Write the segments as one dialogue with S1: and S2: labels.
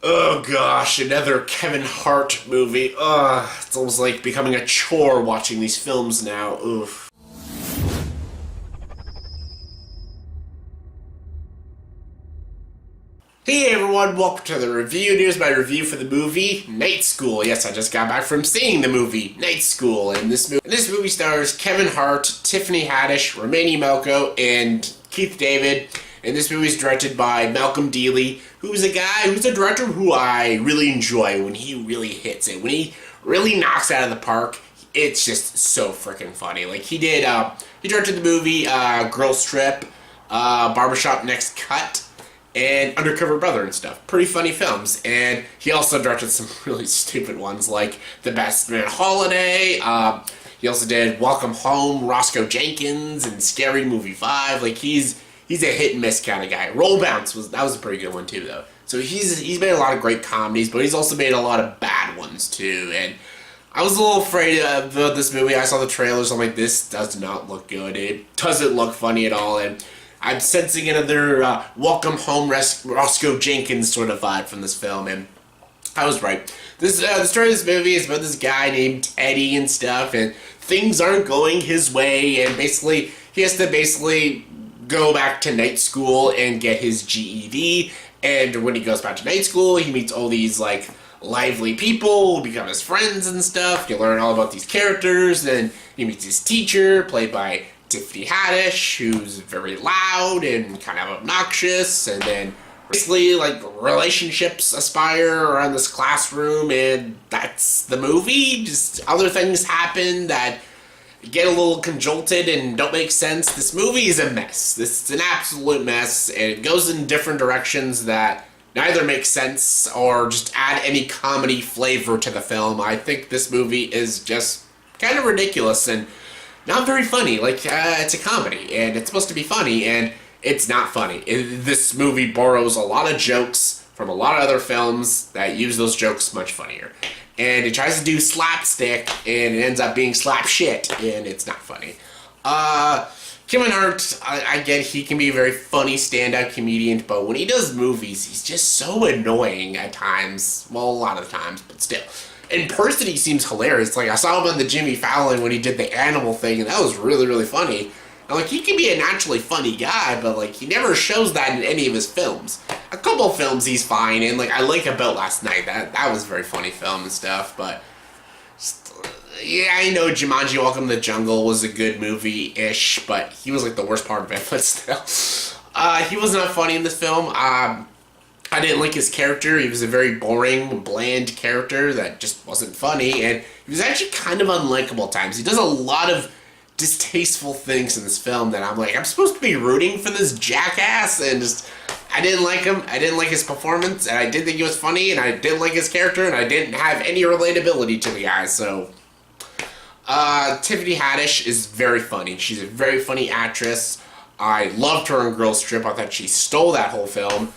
S1: Oh gosh, another Kevin Hart movie. Ugh, it's almost like becoming a chore watching these films now. Oof. Hey everyone, welcome to the review. Here's my review for the movie Night School. Yes, I just got back from seeing the movie Night School, and this movie stars Kevin Hart, Tiffany Haddish, Romany Malco, and Keith David. And this movie is directed by Malcolm Dealey, who's a director who I really enjoy when he really hits it. When he really knocks out of the park, it's just so freaking funny. Like he directed the movie Girls Trip, Barbershop Next Cut, and Undercover Brother and stuff. Pretty funny films. And he also directed some really stupid ones like The Best Man Holiday. He also did Welcome Home, Roscoe Jenkins, and Scary Movie 5. Like he's a hit and miss kind of guy. Roll Bounce was a pretty good one too though. So he's made a lot of great comedies, but he's also made a lot of bad ones too. And I was a little afraid of this movie. I saw the trailers. I'm like, this does not look good. It doesn't look funny at all. And I'm sensing another Welcome Home Roscoe Jenkins sort of vibe from this film, and I was right. The story of this movie is about this guy named Teddy and stuff, and things aren't going his way, and basically he has to go back to night school and get his GED. And when he goes back to night school, he meets all these like lively people who become his friends and stuff. You learn all about these characters. Then he meets his teacher, played by Tiffany Haddish, who's very loud and kind of obnoxious, and then basically like relationships aspire around this classroom, and that's the movie. Just other things happen that get a little conjolted and don't make sense. This movie is a mess. This is an absolute mess, and it goes in different directions that neither make sense or just add any comedy flavor to the film. I think this movie is just kind of ridiculous and not very funny. Like, it's a comedy, and it's supposed to be funny, and it's not funny. This movie borrows a lot of jokes from a lot of other films that use those jokes much funnier. And it tries to do slapstick, and it ends up being slap shit, and it's not funny. Kevin Hart, I get he can be a very funny stand-up comedian, but when he does movies, he's just so annoying at times. Well, a lot of the times, but still. In person, he seems hilarious. Like, I saw him on the Jimmy Fallon when he did the animal thing, and that was really, really funny. And, like, he can be a naturally funny guy, but, like, he never shows that in any of his films. A couple films he's fine in. Like, I Like About Last Night. That was a very funny film and stuff, but yeah, I know Jumanji Welcome to the Jungle was a good movie-ish, but he was, like, the worst part of it, but still. He was not funny in this film. I didn't like his character. He was a very boring, bland character that just wasn't funny, and he was actually kind of unlikable at times. He does a lot of distasteful things in this film that I'm like, I'm supposed to be rooting for this jackass, and just, I didn't like him. I didn't like his performance, and I didn't think he was funny, and I didn't like his character, and I didn't have any relatability to the guy, so Tiffany Haddish is very funny. She's a very funny actress. I loved her in Girls Trip. I thought she stole that whole film.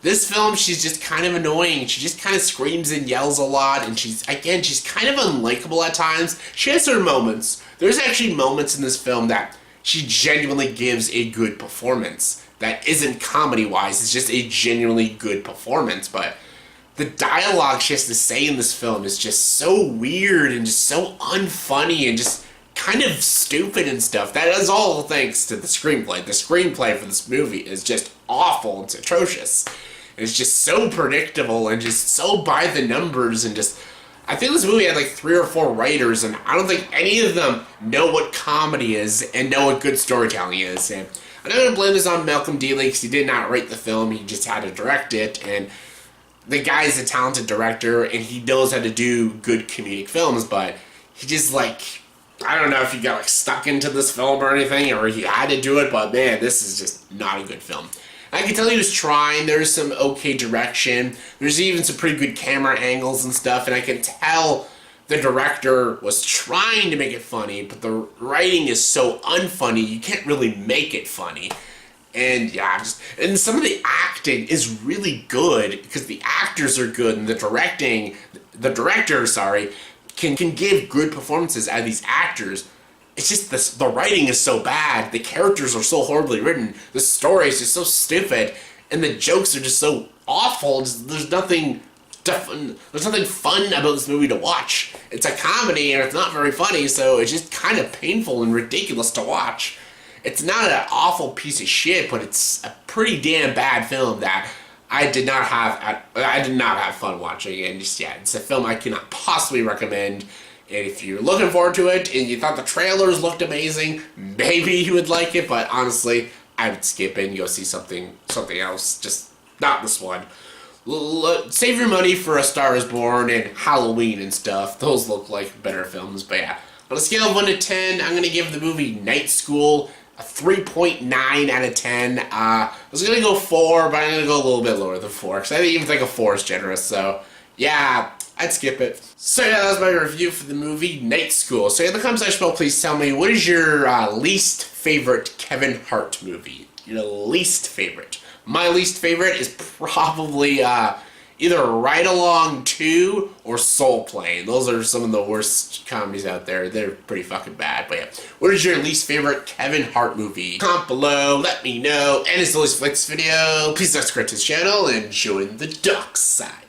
S1: This film, she's just kind of annoying. She just kind of screams and yells a lot, and she's kind of unlikable at times. She has her moments. There's actually moments in this film that she genuinely gives a good performance. That isn't comedy-wise, it's just a genuinely good performance, but the dialogue she has to say in this film is just so weird and just so unfunny and just kind of stupid and stuff. That is all thanks to the screenplay. The screenplay for this movie is just awful. It's atrocious. It's just so predictable and just so by the numbers, and just, I think this movie had like 3 or 4 writers, and I don't think any of them know what comedy is and know what good storytelling is. And I'm not going to blame this on Malcolm Dealey because he did not write the film, he just had to direct it, and the guy's a talented director and he knows how to do good comedic films, but he just like, I don't know if he got like stuck into this film or anything, or he had to do it, but man, this is just not a good film. I can tell he was trying. There's some okay direction. There's even some pretty good camera angles and stuff, and I can tell the director was trying to make it funny, but the writing is so unfunny, you can't really make it funny. And yeah, and some of the acting is really good because the actors are good, and the director, can give good performances out of these actors. It's just the writing is so bad, the characters are so horribly written, the story is just so stupid, and the jokes are just so awful. There's nothing fun about this movie to watch. It's a comedy and it's not very funny, so it's just kind of painful and ridiculous to watch. It's not an awful piece of shit, but it's a pretty damn bad film that I did not have fun watching, and just, yeah, it's a film I cannot possibly recommend. And if you're looking forward to it and you thought the trailers looked amazing, maybe you would like it, but honestly, I would skip it and go see something else, just not this one. Save your money for A Star Is Born and Halloween and stuff. Those look like better films, but yeah. On a scale of 1 to 10, I'm going to give the movie Night School a 3.9 out of 10. I was going to go 4, but I'm going to go a little bit lower than 4, because I didn't even think a 4 is generous, so yeah, I'd skip it. So yeah, that was my review for the movie Night School. So in the comment section below, please tell me, what is your least favorite Kevin Hart movie? Your least favorite. My least favorite is probably either Ride Along 2 or Soul Plane. Those are some of the worst comedies out there. They're pretty fucking bad. But yeah, what is your least favorite Kevin Hart movie? Comment below, let me know. And as always, if you like this video, please subscribe to this channel and join the dark side.